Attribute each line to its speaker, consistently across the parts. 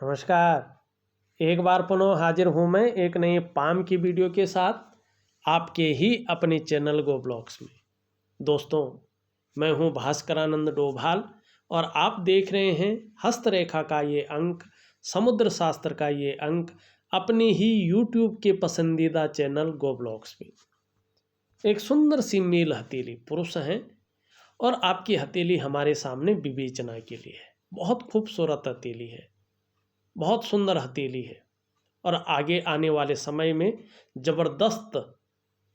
Speaker 1: नमस्कार। एक बार पुनः हाजिर हूँ मैं एक नई पाम की वीडियो के साथ आपके ही अपने चैनल गो ब्लॉग्स में। दोस्तों, मैं हूँ भास्करानंद डोभाल और आप देख रहे हैं हस्तरेखा का ये अंक, समुद्र शास्त्र का ये अंक अपने ही यूट्यूब के पसंदीदा चैनल गो ब्लॉग्स में। एक सुंदर सी मेल हथेली पुरुष हैं और आपकी हथेली हमारे सामने विवेचना के लिए है। बहुत खूबसूरत हथेली है, बहुत सुंदर हथेली है और आगे आने वाले समय में ज़बरदस्त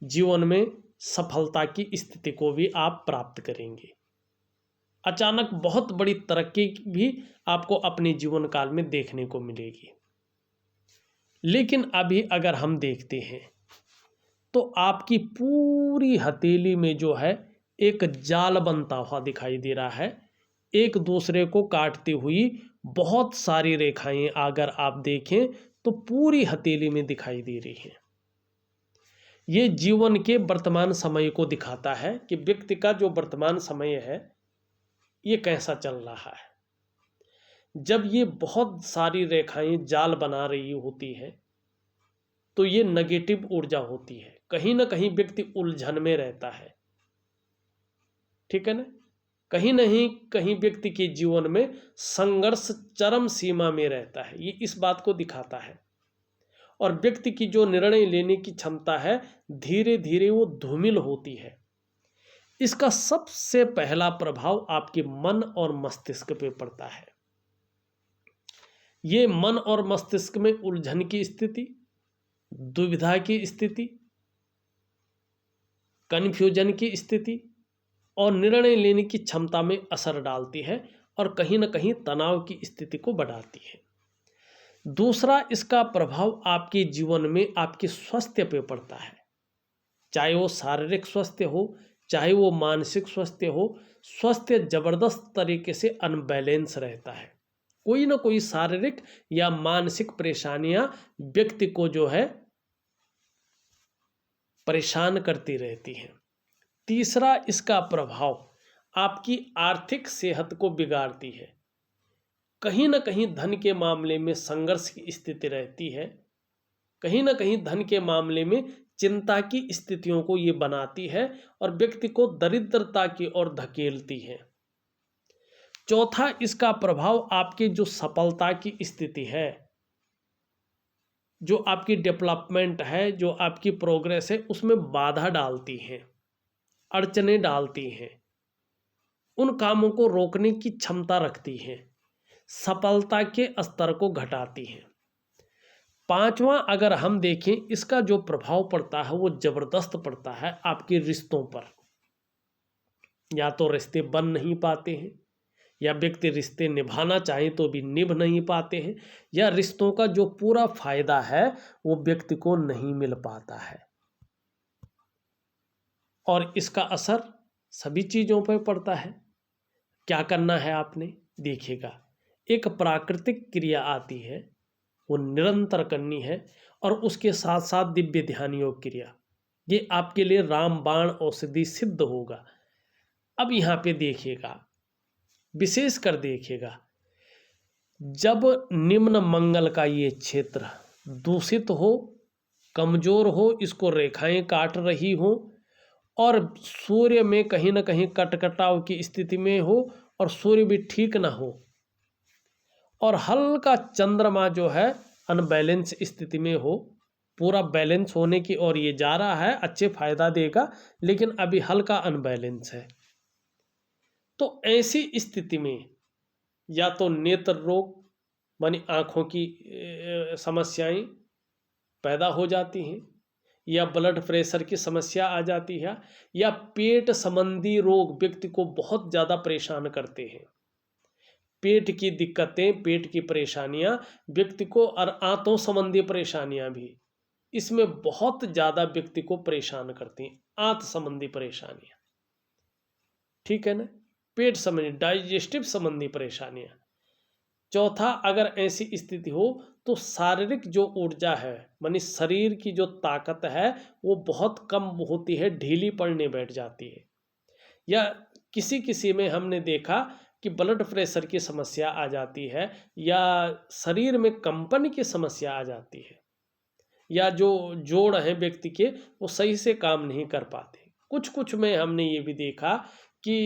Speaker 1: जीवन में सफलता की स्थिति को भी आप प्राप्त करेंगे। अचानक बहुत बड़ी तरक्की भी आपको अपने जीवन काल में देखने को मिलेगी। लेकिन अभी अगर हम देखते हैं तो आपकी पूरी हथेली में जो है एक जाल बनता हुआ दिखाई दे रहा है। एक दूसरे को काटती हुई बहुत सारी रेखाएं अगर आप देखें तो पूरी हथेली में दिखाई दे रही हैं। ये जीवन के वर्तमान समय को दिखाता है कि व्यक्ति का जो वर्तमान समय है ये कैसा चल रहा है। जब ये बहुत सारी रेखाएं जाल बना रही होती हैं तो ये नेगेटिव ऊर्जा होती है। कहीं ना कहीं व्यक्ति उलझन में रहता है, ठीक है ना। कहीं नहीं कहीं व्यक्ति के जीवन में संघर्ष चरम सीमा में रहता है, ये इस बात को दिखाता है। और व्यक्ति की जो निर्णय लेने की क्षमता है धीरे धीरे वो धूमिल होती है। इसका सबसे पहला प्रभाव आपके मन और मस्तिष्क पे पड़ता है। ये मन और मस्तिष्क में उलझन की स्थिति, दुविधा की स्थिति, कन्फ्यूजन की स्थिति और निर्णय लेने की क्षमता में असर डालती है और कहीं ना कहीं तनाव की स्थिति को बढ़ाती है। दूसरा, इसका प्रभाव आपके जीवन में आपके स्वास्थ्य पे पड़ता है। चाहे वो शारीरिक स्वास्थ्य हो, चाहे वो मानसिक स्वास्थ्य हो, स्वास्थ्य जबरदस्त तरीके से अनबैलेंस रहता है। कोई ना कोई शारीरिक या मानसिक परेशानियां व्यक्ति को जो है परेशान करती रहती हैं। तीसरा, इसका प्रभाव आपकी आर्थिक सेहत को बिगाड़ती है। कहीं ना कहीं धन के मामले में संघर्ष की स्थिति रहती है। कहीं ना कहीं धन के मामले में चिंता की स्थितियों को ये बनाती है और व्यक्ति को दरिद्रता की ओर धकेलती है। चौथा, इसका प्रभाव आपके जो सफलता की स्थिति है, जो आपकी डेवलपमेंट है, जो आपकी प्रोग्रेस है, उसमें बाधा डालती है, अड़चने डालती हैं, उन कामों को रोकने की क्षमता रखती हैं, सफलता के स्तर को घटाती हैं। पांचवा, अगर हम देखें इसका जो प्रभाव पड़ता है वो जबरदस्त पड़ता है आपके रिश्तों पर। या तो रिश्ते बन नहीं पाते हैं, या व्यक्ति रिश्ते निभाना चाहे तो भी निभ नहीं पाते हैं, या रिश्तों का जो पूरा फायदा है वो व्यक्ति को नहीं मिल पाता है। और इसका असर सभी चीज़ों पर पड़ता है। क्या करना है आपने, देखिएगा, एक प्राकृतिक क्रिया आती है, वो निरंतर करनी है और उसके साथ साथ दिव्य ध्यान योग क्रिया, ये आपके लिए रामबाण औषधि सिद्ध होगा। अब यहाँ पे देखिएगा, विशेष कर देखिएगा, जब निम्न मंगल का ये क्षेत्र दूषित हो, कमजोर हो, इसको रेखाएं काट रही हो और सूर्य में कहीं ना कहीं कटकटाव की स्थिति में हो और सूर्य भी ठीक ना हो और हल्का चंद्रमा जो है अनबैलेंस स्थिति में हो, पूरा बैलेंस होने की ओर ये जा रहा है, अच्छे फायदा देगा, लेकिन अभी हल्का अनबैलेंस है, तो ऐसी स्थिति में या तो नेत्र रोग मानी आँखों की समस्याएं पैदा हो जाती हैं, या ब्लड प्रेशर की समस्या आ जाती है, या पेट संबंधी रोग व्यक्ति को बहुत ज़्यादा परेशान करते हैं। पेट की दिक्कतें, पेट की परेशानियां व्यक्ति को, और आंतों संबंधी परेशानियां भी इसमें बहुत ज़्यादा व्यक्ति को परेशान करती हैं। आंत संबंधी परेशानियां, ठीक है ना, पेट संबंधी डाइजेस्टिव संबंधी परेशानियां। चौथा, अगर ऐसी स्थिति हो तो शारीरिक जो ऊर्जा है मानी शरीर की जो ताकत है वो बहुत कम होती है, ढीली पड़ने बैठ जाती है। या किसी किसी में हमने देखा कि ब्लड प्रेशर की समस्या आ जाती है, या शरीर में कंपन की समस्या आ जाती है, या जो जोड़ हैं व्यक्ति के वो सही से काम नहीं कर पाते। कुछ कुछ में हमने ये भी देखा कि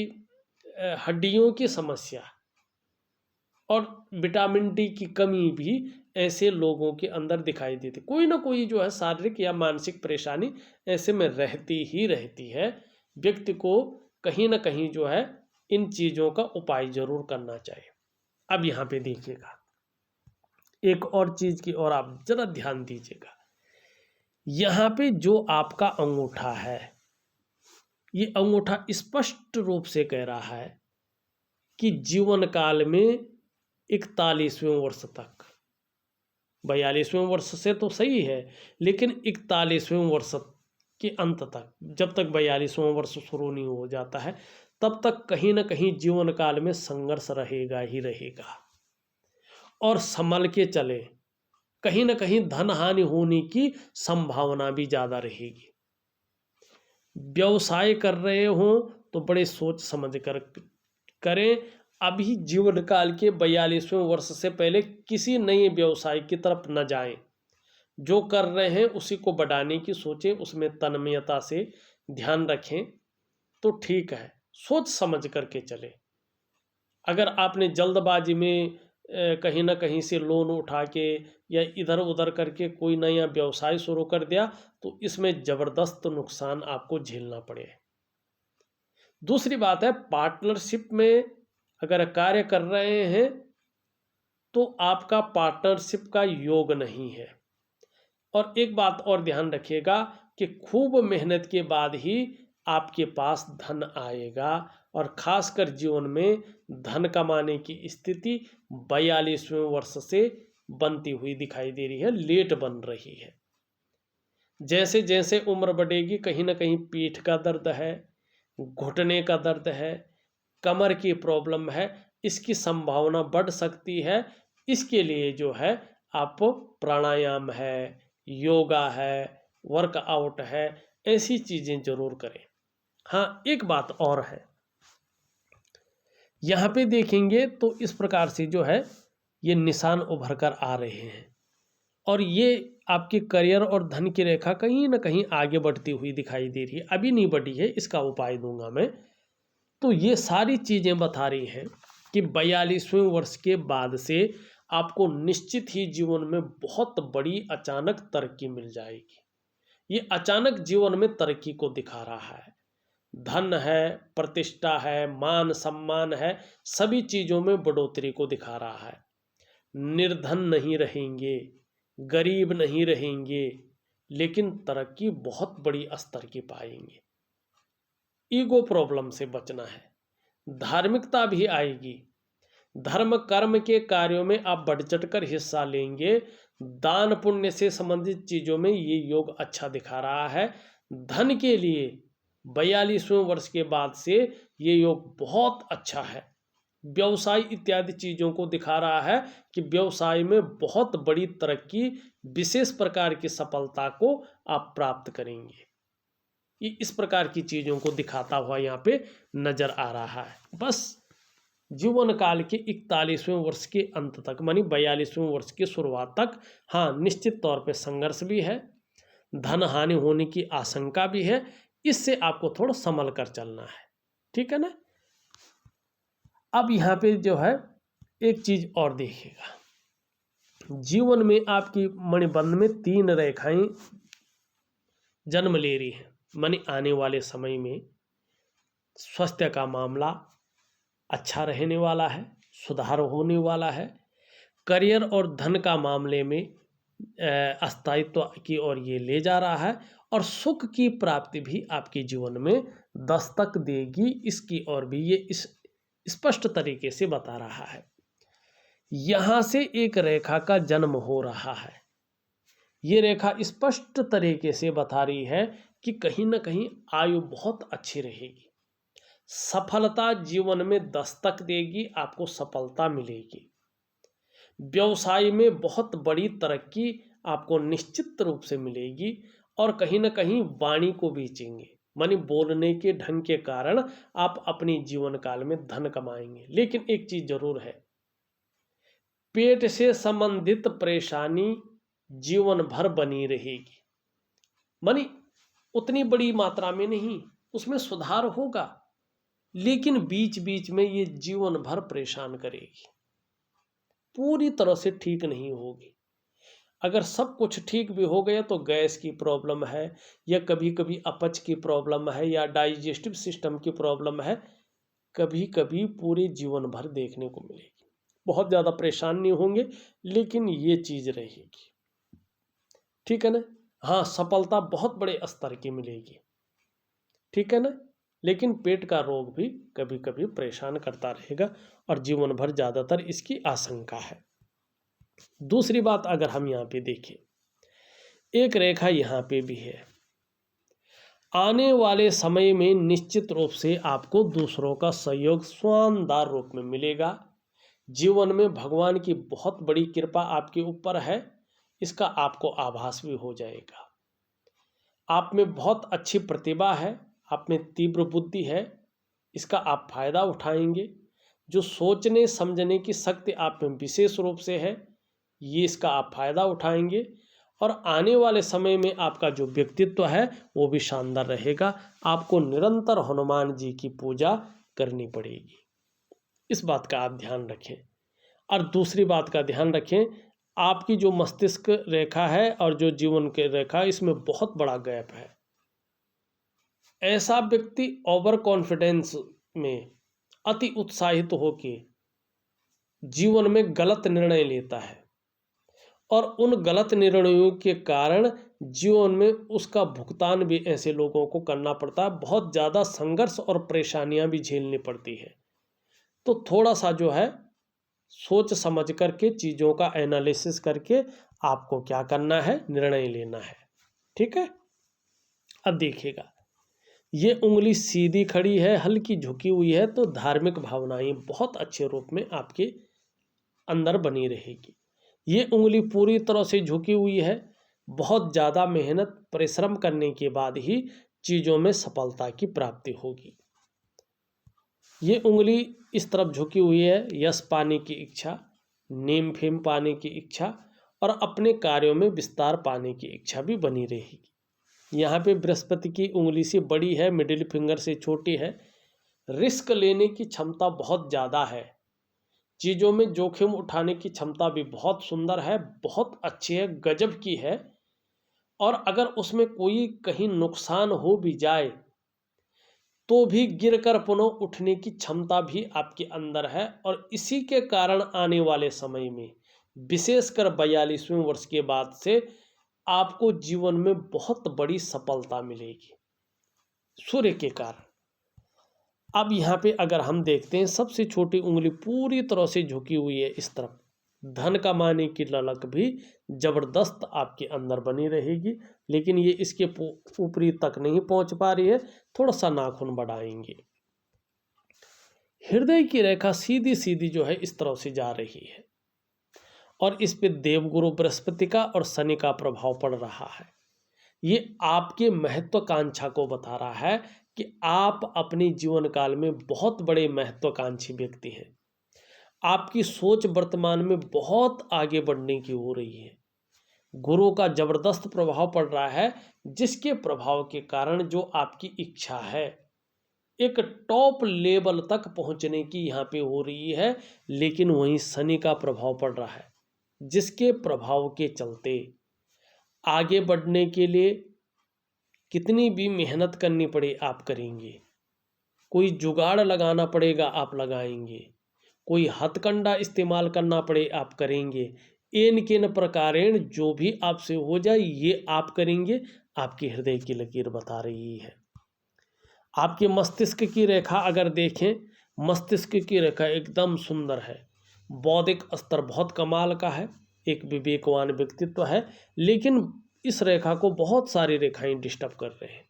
Speaker 1: हड्डियों की समस्या और विटामिन डी की कमी भी ऐसे लोगों के अंदर दिखाई देती। कोई ना कोई जो है शारीरिक या मानसिक परेशानी ऐसे में रहती ही रहती है। व्यक्ति को कहीं ना कहीं जो है इन चीज़ों का उपाय जरूर करना चाहिए। अब यहाँ पे देखिएगा, एक और चीज़ की और आप जरा ध्यान दीजिएगा। यहाँ पे जो आपका अंगूठा है, ये अंगूठा स्पष्ट रूप से कह रहा है कि जीवन काल में 41वें वर्ष तक, 42वें वर्ष से तो सही है, लेकिन 41वें वर्ष के अंत तक, जब तक 42वां वर्ष शुरू नहीं हो जाता है तब तक कहीं ना कहीं जीवन काल में संघर्ष रहेगा ही रहेगा। और संभल के चले, कहीं ना कहीं धन हानि होने की संभावना भी ज़्यादा रहेगी। व्यवसाय कर रहे हो तो बड़े सोच समझ कर करें। अभी जीवन काल के 42वें वर्ष से पहले किसी नए व्यवसाय की तरफ न जाएं। जो कर रहे हैं उसी को बढ़ाने की सोचें, उसमें तन्मयता से ध्यान रखें तो ठीक है। सोच समझ करके चले। अगर आपने जल्दबाजी में कहीं ना कहीं से लोन उठा के या इधर उधर करके कोई नया व्यवसाय शुरू कर दिया तो इसमें ज़बरदस्त नुकसान आपको झेलना पड़े। दूसरी बात है, पार्टनरशिप में अगर कार्य कर रहे हैं तो आपका पार्टनरशिप का योग नहीं है। और एक बात और ध्यान रखिएगा कि खूब मेहनत के बाद ही आपके पास धन आएगा, और खासकर जीवन में धन कमाने की स्थिति 42वें वर्ष से बनती हुई दिखाई दे रही है, लेट बन रही है। जैसे जैसे उम्र बढ़ेगी कहीं ना कहीं पीठ का दर्द है, घुटने का दर्द है, कमर की प्रॉब्लम है, इसकी संभावना बढ़ सकती है। इसके लिए जो है आप प्राणायाम है, योगा है, वर्कआउट है, ऐसी चीज़ें जरूर करें। हाँ, एक बात और है, यहाँ पे देखेंगे तो इस प्रकार से जो है ये निशान उभर कर आ रहे हैं, और ये आपके करियर और धन की रेखा कहीं ना कहीं आगे बढ़ती हुई दिखाई दे रही है। अभी नहीं बढ़ी है, इसका उपाय दूंगा मैं। तो ये सारी चीज़ें बता रही हैं कि 42वें वर्ष के बाद से आपको निश्चित ही जीवन में बहुत बड़ी अचानक तरक्की मिल जाएगी। ये अचानक जीवन में तरक्की को दिखा रहा है। धन है, प्रतिष्ठा है, मान सम्मान है, सभी चीज़ों में बढ़ोतरी को दिखा रहा है। निर्धन नहीं रहेंगे, गरीब नहीं रहेंगे, लेकिन तरक्की बहुत बड़ी स्तर की पाएंगे। ईगो प्रॉब्लम से बचना है, धार्मिकता भी आएगी। धर्म कर्म के कार्यों में आप बढ़ चढ़ कर हिस्सा लेंगे। दान पुण्य से संबंधित चीज़ों में ये योग अच्छा दिखा रहा है। धन के लिए 42वें वर्ष के बाद से ये योग बहुत अच्छा है। व्यवसाय इत्यादि चीज़ों को दिखा रहा है कि व्यवसाय में बहुत बड़ी तरक्की, विशेष प्रकार की सफलता को आप प्राप्त करेंगे। ये इस प्रकार की चीज़ों को दिखाता हुआ यहाँ पे नजर आ रहा है। बस जीवन काल के 41वें वर्ष के अंत तक, मानी 42वें वर्ष की शुरुआत तक, हाँ निश्चित तौर पे संघर्ष भी है, धन हानि होने की आशंका भी है। इससे आपको थोड़ा संभल कर चलना है, ठीक है ना। अब यहाँ पे जो है एक चीज और देखिएगा, जीवन में आपकी मणिबंध में 3 रेखाएं जन्म ले रही हैं। मानी आने वाले समय में स्वास्थ्य का मामला अच्छा रहने वाला है, सुधार होने वाला है। करियर और धन का मामले में स्थायित्व की ओर ये ले जा रहा है, और सुख की प्राप्ति भी आपके जीवन में दस्तक देगी, इसकी ओर भी ये इस स्पष्ट तरीके से बता रहा है। यहाँ से एक रेखा का जन्म हो रहा है। ये रेखा स्पष्ट तरीके से बता रही है कि कहीं ना कहीं आयु बहुत अच्छी रहेगी, सफलता जीवन में दस्तक देगी, आपको सफलता मिलेगी। व्यवसाय में बहुत बड़ी तरक्की आपको निश्चित रूप से मिलेगी, और कहीं ना कहीं वाणी को बेचेंगे, मानी बोलने के ढंग के कारण आप अपनी जीवन काल में धन कमाएंगे। लेकिन एक चीज जरूर है, पेट से संबंधित परेशानी जीवन भर बनी रहेगी। मानी उतनी बड़ी मात्रा में नहीं, उसमें सुधार होगा, लेकिन बीच बीच में ये जीवन भर परेशान करेगी, पूरी तरह से ठीक नहीं होगी। अगर सब कुछ ठीक भी हो गया तो गैस की प्रॉब्लम है, या कभी कभी अपच की प्रॉब्लम है, या डाइजेस्टिव सिस्टम की प्रॉब्लम है, कभी कभी पूरे जीवन भर देखने को मिलेगी। बहुत ज़्यादा परेशान नहीं होंगे, लेकिन ये चीज़ रहेगी। ठीक है ना। हाँ, सफलता बहुत बड़े स्तर की मिलेगी, ठीक है ना। लेकिन पेट का रोग भी कभी कभी परेशान करता रहेगा और जीवन भर ज़्यादातर इसकी आशंका है। दूसरी बात अगर हम यहाँ पे देखें, एक रेखा यहाँ पे भी है। आने वाले समय में निश्चित रूप से आपको दूसरों का सहयोग शानदार रूप में मिलेगा। जीवन में भगवान की बहुत बड़ी कृपा आपके ऊपर है, इसका आपको आभास भी हो जाएगा। आप में बहुत अच्छी प्रतिभा है, आप में तीव्र बुद्धि है, इसका आप फायदा उठाएंगे। जो सोचने समझने की शक्ति आप में विशेष रूप से है, ये इसका आप फायदा उठाएंगे। और आने वाले समय में आपका जो व्यक्तित्व है वो भी शानदार रहेगा। आपको निरंतर हनुमान जी की पूजा करनी पड़ेगी, इस बात का आप ध्यान रखें। और दूसरी बात का ध्यान रखें, आपकी जो मस्तिष्क रेखा है और जो जीवन की रेखा, इसमें बहुत बड़ा गैप है। ऐसा व्यक्ति ओवर कॉन्फिडेंस में अति उत्साहित होकर जीवन में गलत निर्णय लेता है, और उन गलत निर्णयों के कारण जीवन में उसका भुगतान भी ऐसे लोगों को करना पड़ता है। बहुत ज़्यादा संघर्ष और परेशानियां भी झेलनी पड़ती है। तो थोड़ा सा जो है सोच समझ करके, चीज़ों का एनालिसिस करके आपको क्या करना है, निर्णय लेना है, ठीक है। अब देखिएगा, ये उंगली सीधी खड़ी है, हल्की झुकी हुई है, तो धार्मिक भावनाएं बहुत अच्छे रूप में आपके अंदर बनी रहेगी। ये उंगली पूरी तरह से झुकी हुई है, बहुत ज़्यादा मेहनत परिश्रम करने के बाद ही चीज़ों में सफलता की प्राप्ति होगी। ये उंगली इस तरफ झुकी हुई है, यश पाने की इच्छा, नेम फेम पाने की इच्छा और अपने कार्यों में विस्तार पाने की इच्छा भी बनी रहेगी। यहाँ पे बृहस्पति की उंगली से बड़ी है, मिडिल फिंगर से छोटी है। रिस्क लेने की क्षमता बहुत ज़्यादा है, चीज़ों में जोखिम उठाने की क्षमता भी बहुत सुंदर है, बहुत अच्छी है, गजब की है। और अगर उसमें कोई कहीं नुकसान हो भी जाए तो भी गिरकर पुनः उठने की क्षमता भी आपके अंदर है। और इसी के कारण आने वाले समय में, विशेषकर 42वें वर्ष के बाद से, आपको जीवन में बहुत बड़ी सफलता मिलेगी सूर्य के कारण। अब यहाँ पे अगर हम देखते हैं, सबसे छोटी उंगली पूरी तरह से झुकी हुई है इस तरफ। धन कमाने की ललक भी जबरदस्त आपके अंदर बनी रहेगी, लेकिन ये इसके ऊपरी तक नहीं पहुंच पा रही है, थोड़ा सा नाखून बढ़ाएंगे। हृदय की रेखा सीधी सीधी जो है इस तरह से जा रही है, और इस पे देवगुरु बृहस्पति का और शनि का प्रभाव पड़ रहा है। ये आपके महत्वाकांक्षा को बता रहा है कि आप अपने जीवन काल में बहुत बड़े महत्वाकांक्षी व्यक्ति हैं। आपकी सोच वर्तमान में बहुत आगे बढ़ने की हो रही है। गुरु का जबरदस्त प्रभाव पड़ रहा है, जिसके प्रभाव के कारण जो आपकी इच्छा है एक टॉप लेवल तक पहुंचने की यहाँ पे हो रही है। लेकिन वहीं शनि का प्रभाव पड़ रहा है, जिसके प्रभाव के चलते आगे बढ़ने के लिए कितनी भी मेहनत करनी पड़े आप करेंगे, कोई जुगाड़ लगाना पड़ेगा आप लगाएंगे, कोई हथकंडा इस्तेमाल करना पड़े आप करेंगे। एन केन प्रकारेण जो भी आपसे हो जाए ये आप करेंगे। आपके हृदय की लकीर बता रही है। आपके मस्तिष्क की रेखा अगर देखें, मस्तिष्क की रेखा एकदम सुंदर है, बौद्धिक स्तर बहुत कमाल का है, एक विवेकवान व्यक्तित्व है। लेकिन इस रेखा को बहुत सारी रेखाएं डिस्टर्ब कर रहे हैं,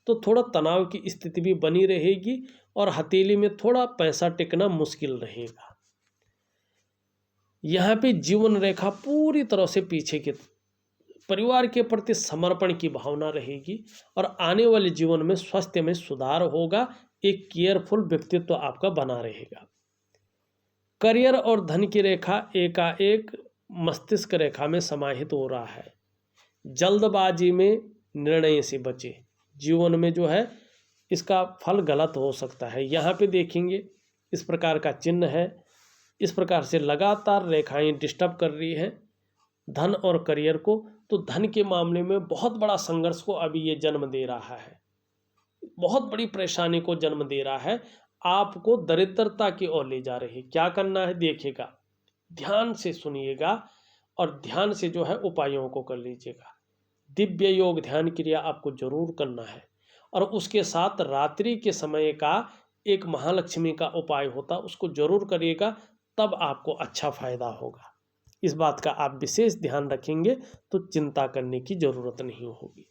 Speaker 1: तो थोड़ा तनाव की स्थिति भी बनी रहेगी और हथेली में थोड़ा पैसा टिकना मुश्किल रहेगा। यहाँ पे जीवन रेखा पूरी तरह से पीछे की परिवार के प्रति समर्पण की भावना रहेगी और आने वाले जीवन में स्वास्थ्य में सुधार होगा। एक केयरफुल व्यक्तित्व आपका बना रहेगा। करियर और धन की रेखा एकाएक मस्तिष्क रेखा में समाहित हो रहा है। जल्दबाजी में निर्णय से बचे। जीवन में जो है इसका फल गलत हो सकता है। यहाँ पे देखेंगे इस प्रकार का चिन्ह है, इस प्रकार से लगातार रेखाएं डिस्टर्ब कर रही हैं धन और करियर को। तो धन के मामले में बहुत बड़ा संघर्ष को अभी ये जन्म दे रहा है, बहुत बड़ी परेशानी को जन्म दे रहा है, आपको दरिद्रता की ओर ले जा रही है। क्या करना है देखिएगा, ध्यान से सुनिएगा और ध्यान से जो है उपायों को कर लीजिएगा। दिव्य योग ध्यान क्रिया आपको जरूर करना है और उसके साथ रात्रि के समय का एक महालक्ष्मी का उपाय होता उसको जरूर करिएगा, तब आपको अच्छा फायदा होगा। इस बात का आप विशेष ध्यान रखेंगे तो चिंता करने की जरूरत नहीं होगी।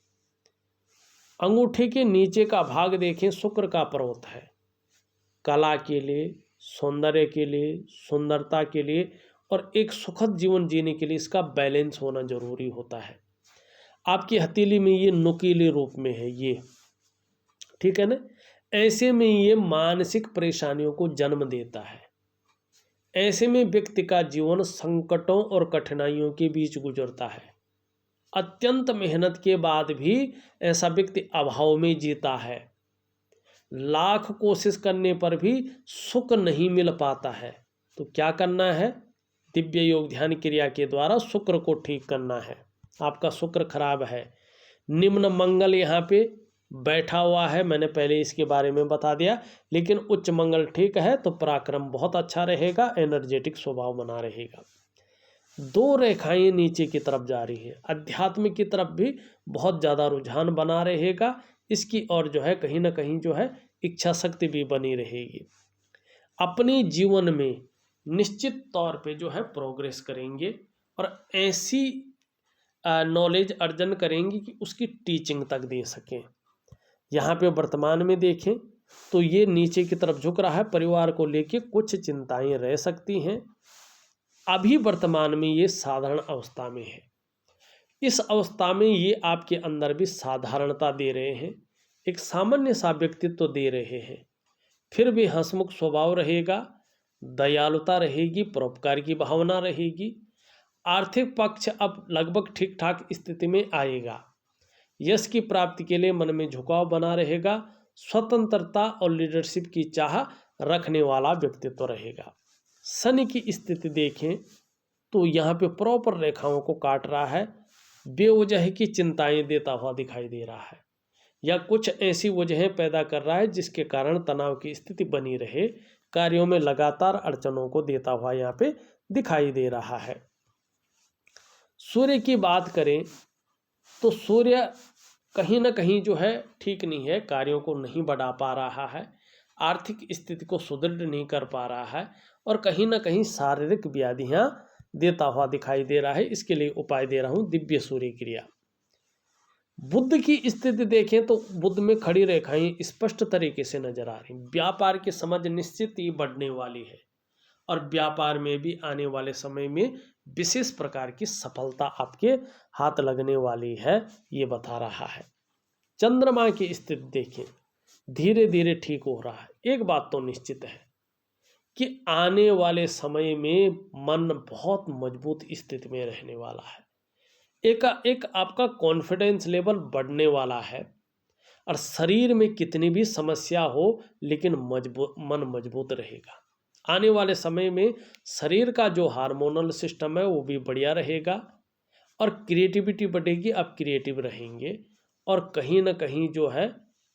Speaker 1: अंगूठे के नीचे का भाग देखें, शुक्र का पर्वत है। कला के लिए, सौंदर्य के लिए, सुंदरता के लिए और एक सुखद जीवन जीने के लिए इसका बैलेंस होना जरूरी होता है। आपकी हथेली में ये नुकीले रूप में है ये, ठीक है ना। ऐसे में ये मानसिक परेशानियों को जन्म देता है। ऐसे में व्यक्ति का जीवन संकटों और कठिनाइयों के बीच गुजरता है। अत्यंत मेहनत के बाद भी ऐसा व्यक्ति अभाव में जीता है। लाख कोशिश करने पर भी सुख नहीं मिल पाता है। तो क्या करना है, दिव्य योग ध्यान क्रिया के द्वारा शुक्र को ठीक करना है। आपका शुक्र खराब है, निम्न मंगल यहाँ पे बैठा हुआ है, मैंने पहले इसके बारे में बता दिया, लेकिन उच्च मंगल ठीक है तो पराक्रम बहुत अच्छा रहेगा, एनर्जेटिक स्वभाव बना रहेगा। दो रेखाएं नीचे की तरफ जा रही है, अध्यात्म की तरफ भी बहुत ज़्यादा रुझान बना रहेगा इसकी, और जो है कहीं ना कहीं जो है इच्छा शक्ति भी बनी रहेगी। अपने जीवन में निश्चित तौर पे जो है प्रोग्रेस करेंगे और ऐसी नॉलेज अर्जन करेंगे कि उसकी टीचिंग तक दे सकें। यहाँ पे वर्तमान में देखें तो ये नीचे की तरफ झुक रहा है, परिवार को लेके कुछ चिंताएं रह सकती हैं। अभी वर्तमान में ये साधारण अवस्था में है। इस अवस्था में ये आपके अंदर भी साधारणता दे रहे हैं, एक सामान्य सा व्यक्तित्व दे रहे हैं, फिर भी हंसमुख स्वभाव रहेगा, दयालुता रहेगी, परोपकार की भावना रहेगी। आर्थिक पक्ष अब लगभग ठीक ठाक स्थिति में आएगा। यश की प्राप्ति के लिए मन में झुकाव बना रहेगा। स्वतंत्रता और लीडरशिप की चाह रखने वाला व्यक्तित्व रहेगा। शनि की स्थिति देखें तो यहाँ पे प्रॉपर रेखाओं को काट रहा है, बेवजह की चिंताएं देता हुआ दिखाई दे रहा है, या कुछ ऐसी वजहें पैदा कर रहा है जिसके कारण तनाव की स्थिति बनी रहे, कार्यों में लगातार अड़चनों को देता हुआ यहाँ पे दिखाई दे रहा है। सूर्य की बात करें तो सूर्य कहीं ना कहीं जो है ठीक नहीं है, कार्यों को नहीं बढ़ा पा रहा है, आर्थिक स्थिति को सुदृढ़ नहीं कर पा रहा है और कहीं ना कहीं शारीरिक व्याधियां देता हुआ दिखाई दे रहा है। इसके लिए उपाय दे रहा हूं, दिव्य सूर्य क्रिया। बुध की स्थिति देखें तो बुध में खड़ी रेखाएं स्पष्ट तरीके से नजर आ रही। व्यापार की समझ निश्चित ही बढ़ने वाली है और व्यापार में भी आने वाले समय में विशेष प्रकार की सफलता आपके हाथ लगने वाली है, ये बता रहा है। चंद्रमा की स्थिति देखें, धीरे धीरे ठीक हो रहा है। एक बात तो निश्चित है कि आने वाले समय में मन बहुत मजबूत स्थिति में रहने वाला है। एक आपका कॉन्फिडेंस लेवल बढ़ने वाला है और शरीर में कितनी भी समस्या हो लेकिन मन मजबूत रहेगा। आने वाले समय में शरीर का जो हार्मोनल सिस्टम है वो भी बढ़िया रहेगा और क्रिएटिविटी बढ़ेगी, आप क्रिएटिव रहेंगे और कहीं ना कहीं जो है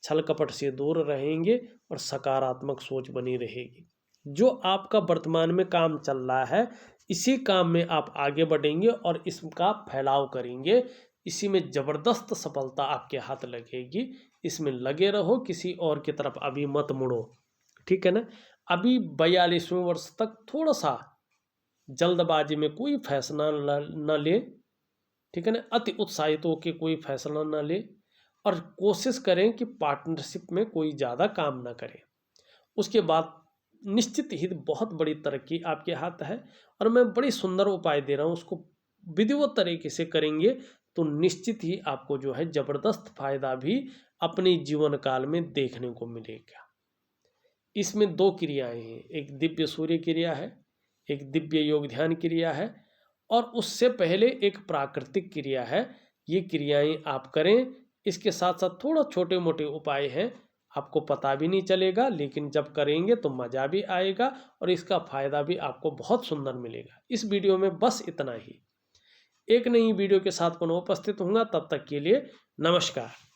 Speaker 1: छल कपट से दूर रहेंगे और सकारात्मक सोच बनी रहेगी। जो आपका वर्तमान में काम चल रहा है इसी काम में आप आगे बढ़ेंगे और इसका फैलाव करेंगे, इसी में ज़बरदस्त सफलता आपके हाथ लगेगी। इसमें लगे रहो, किसी और की तरफ अभी मत मुड़ो, ठीक है ना। अभी 42वें वर्ष तक थोड़ा सा जल्दबाजी में कोई फैसला न ले, ठीक है ना, अति उत्साहित होकर कोई फैसला न ले और कोशिश करें कि पार्टनरशिप में कोई ज़्यादा काम ना करें। उसके बाद निश्चित ही बहुत बड़ी तरक्की आपके हाथ है और मैं बड़ी सुंदर उपाय दे रहा हूँ, उसको विधिवत तरीके से करेंगे तो निश्चित ही आपको जो है ज़बरदस्त फायदा भी अपने जीवन काल में देखने को मिलेगा। इसमें दो क्रियाएं हैं, एक दिव्य सूर्य क्रिया है, एक दिव्य योग ध्यान क्रिया है, और उससे पहले एक प्राकृतिक क्रिया है। ये क्रियाएं आप करें, इसके साथ साथ थोड़ा छोटे मोटे उपाय हैं, आपको पता भी नहीं चलेगा, लेकिन जब करेंगे तो मज़ा भी आएगा और इसका फ़ायदा भी आपको बहुत सुंदर मिलेगा। इस वीडियो में बस इतना ही। एक नई वीडियो के साथ पुनः उपस्थित होऊंगा, तब तक के लिए नमस्कार।